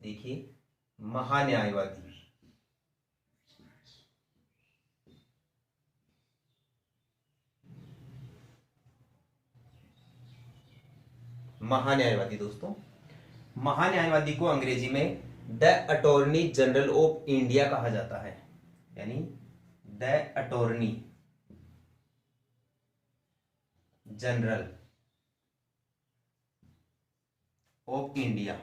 देखिए, महान्यायवादी। महान्यायवादी दोस्तों, महान्यायवादी को अंग्रेजी में the attorney general of India कहा जाता है, यानी the attorney general of India,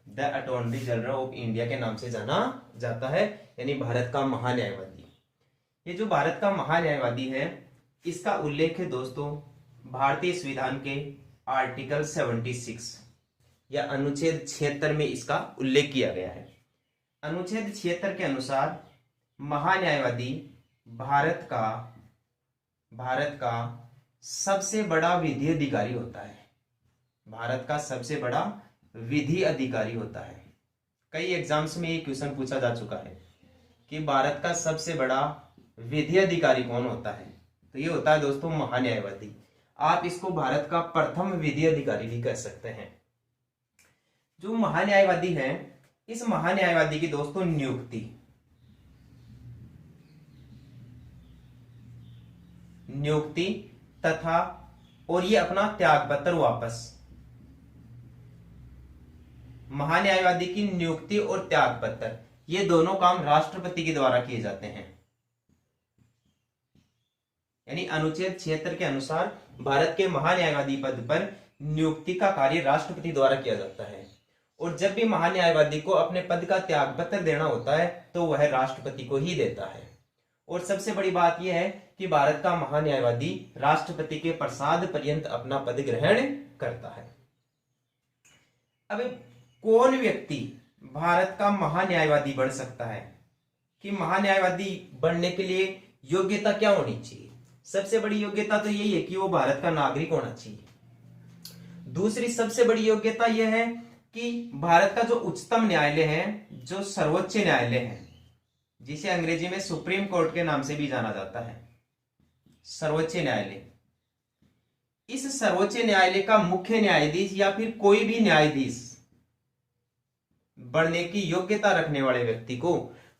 the attorney general of India के नाम से जाना जाता है, यानी भारत का महान्यायवादी। ये जो भारत का महान्यायवादी है, इसका उल्लेख है दोस्तों भारतीय संविधान के आर्टिकल 76 या अनुच्छेद 76 में इसका उल्लेख किया गया है। अनुच्छेद 76 के अनुसार महान्यायवादी भारत का सबसे बड़ा विधि अधिकारी होता है। भारत का सबसे बड़ा विधि अधिकारी होता है। कई एग्जाम्स में ये क्वेश्चन पूछा जा चुका है कि भारत का सबसे बड़ा विधि अधिकारी कौन होता है, तो ये होता है दोस्तों महान्यायवादी। आप इसको भारत का प्रथम विधि अधिकारी भी कह सकते हैं। जो महान्यायवादी है, इस महान्यायवादी की दोस्तों नियुक्ति तथा और ये अपना त्याग पत्र वापस, महान्यायवादी की नियुक्ति और त्याग पत्र, ये दोनों काम राष्ट्रपति के द्वारा किए जाते हैं। यानी अनुच्छेद 76 के अनुसार भारत के महान्यायवादी पद पर नियुक्ति का कार्य राष्ट्रपति द्वारा किया जाता है, और जब भी महान्यायवादी को अपने पद का त्याग पत्र देना होता है तो वह राष्ट्रपति को ही देता है। और सबसे बड़ी बात यह है कि भारत का महान्यायवादी राष्ट्रपति के प्रसाद पर्यंत अपना पद ग्रहण करता है। अब कौन व्यक्ति भारत का महान्यायवादी बन सकता है, कि महान्यायवादी बनने के लिए योग्यता क्या होनी चाहिए? सबसे बड़ी योग्यता तो यही है कि वो भारत का नागरिक होना चाहिए। दूसरी सबसे बड़ी योग्यता यह है कि भारत का जो उच्चतम न्यायालय है, जो सर्वोच्च न्यायालय है, जिसे अंग्रेजी में सुप्रीम कोर्ट के नाम से भी जाना जाता है, सर्वोच्च न्यायालय, इस सर्वोच्च न्यायालय का मुख्य न्यायाधीश या फिर कोई भी न्यायाधीश बनने की योग्यता रखने वाले व्यक्ति को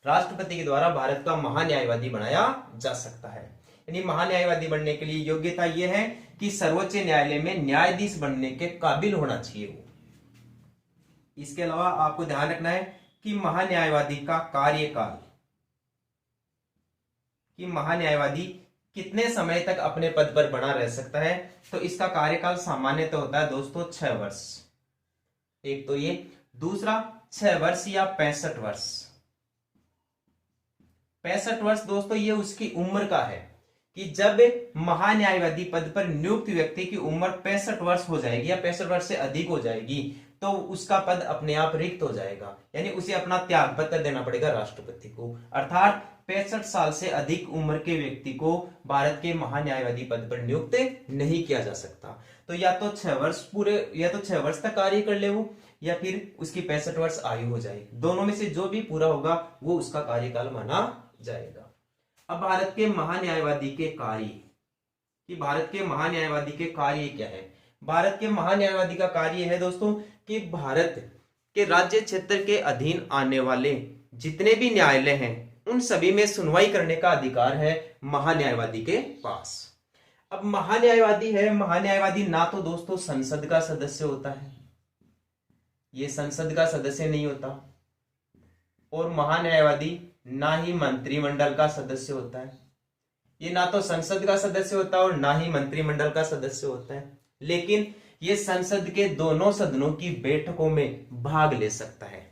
राष्ट्रपति के द्वारा भारत का महान्यायवादी बनाया जा सकता है। यानी महान्यायवादी बनने के लिए योग्यता यह है कि सर्वोच्च न्यायालय में न्यायाधीश बनने के काबिल होना चाहिए वो। इसके अलावा आपको ध्यान रखना है कि महान्यायवादी का कार्यकाल, कि महान्यायवादी कितने समय तक अपने पद पर बना रह सकता है, तो इसका कार्यकाल सामान्यतः होता है दोस्तों 6 वर्ष। एक तो ये, दूसरा 6 वर्ष या 65 वर्ष। 65 वर्ष दोस्तों ये उसकी उम्र का है, कि जब महान्यायवादी पद पर नियुक्त व्यक्ति की उम्र 65 वर्ष हो जाएगी या 65 वर्ष से अधिक हो जाएगी तो उसका पद अपने आप रिक्त हो जाएगा, यानी उसे अपना त्याग पत्र देना पड़ेगा राष्ट्रपति को। अर्थात 65 साल से अधिक उम्र के व्यक्ति को भारत के महान्यायवादी पद पर नियुक्त नहीं किया जा सकता। तो या तो 6 वर्ष पूरे, या तो 6 वर्ष तक कार्य कर ले वो, या फिर उसकी 65 वर्ष आयु हो जाएगी। दोनों में से जो भी पूरा होगा वो उसका कार्यकाल माना जाएगा। अब भारत के महान्यायवादी के कार्य, कि भारत के महान्यायवादी के कार्य क्या है? भारत के महान्यायवादी का कार्य है दोस्तों कि भारत के राज्य क्षेत्र के अधीन आने वाले जितने भी न्यायालय हैं उन सभी में सुनवाई करने का अधिकार है महान्यायवादी के पास। अब महान्यायवादी है, महान्यायवादी ना तो दोस्तों संसद का सदस्य होता है, ये संसद का सदस्य नहीं होता, और महान्यायवादी ना ही मंत्रिमंडल का सदस्य होता है। ये ना तो संसद का सदस्य होता है और ना ही मंत्रिमंडल का सदस्य होता है, लेकिन ये संसद के दोनों सदनों की बैठकों में भाग ले सकता है।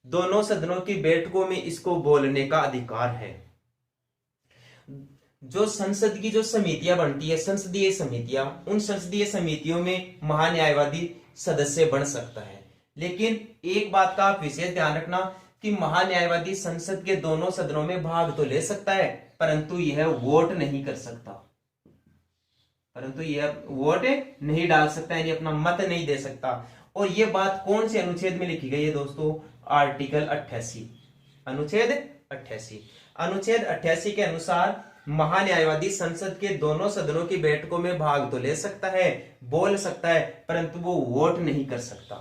दोनों सदनों की बैठकों में इसको बोलने का अधिकार है। जो संसद की जो समितियां बनती है, संसदीय समितियां, उन संसदीय समितियों में महान्यायवादी सदस्य बन सकता है। लेकिन एक बात का आप विशेष ध्यान रखना कि महान्यायवादी संसद के दोनों सदनों में भाग तो ले सकता है, परंतु यह वोट नहीं कर सकता, परंतु यह वोट नहीं डाल सकता, यानी अपना मत नहीं दे सकता। और यह बात कौन से अनुच्छेद में लिखी गई है दोस्तों? आर्टिकल 88, अनुच्छेद 88। अनुच्छेद 88 के अनुसार महान्यायवादी संसद के दोनों सदनों की बैठकों में भाग तो ले सकता है, बोल सकता है, परंतु वो वोट नहीं कर सकता।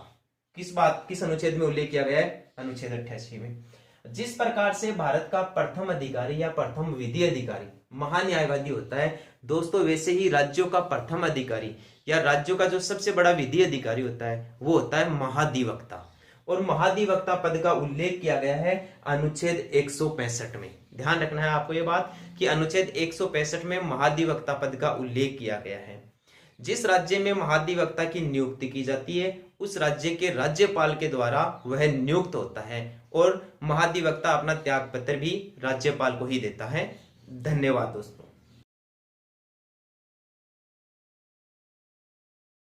किस अनुच्छेद में उल्लेख किया गया है? अनुच्छेद 88 में। जिस प्रकार से भारत का प्रथम अधिकारी या प्रथम विधि अधिकारी महान्यायवादी होता है दोस्तों, वैसे ही राज्यों का प्रथम अधिकारी या राज्यों का जो सबसे बड़ा विधि अधिकारी होता है वो होता है महाधिवक्ता। और महाधिवक्ता पद का उल्लेख किया गया है अनुच्छेद 165 में। ध्यान रखना है आपको ये बात कि अनुच्छेद 165 में महाधिवक्ता पद का उल्लेख किया गया है। जिस राज्य में महाधिवक्ता की नियुक्ति की जाती है उस राज्य के राज्यपाल के द्वारा वह नियुक्त होता है और महाधिवक्ता अपना त्याग पत्र भी राज्यपाल को ही देता है। धन्यवाद दोस्तों।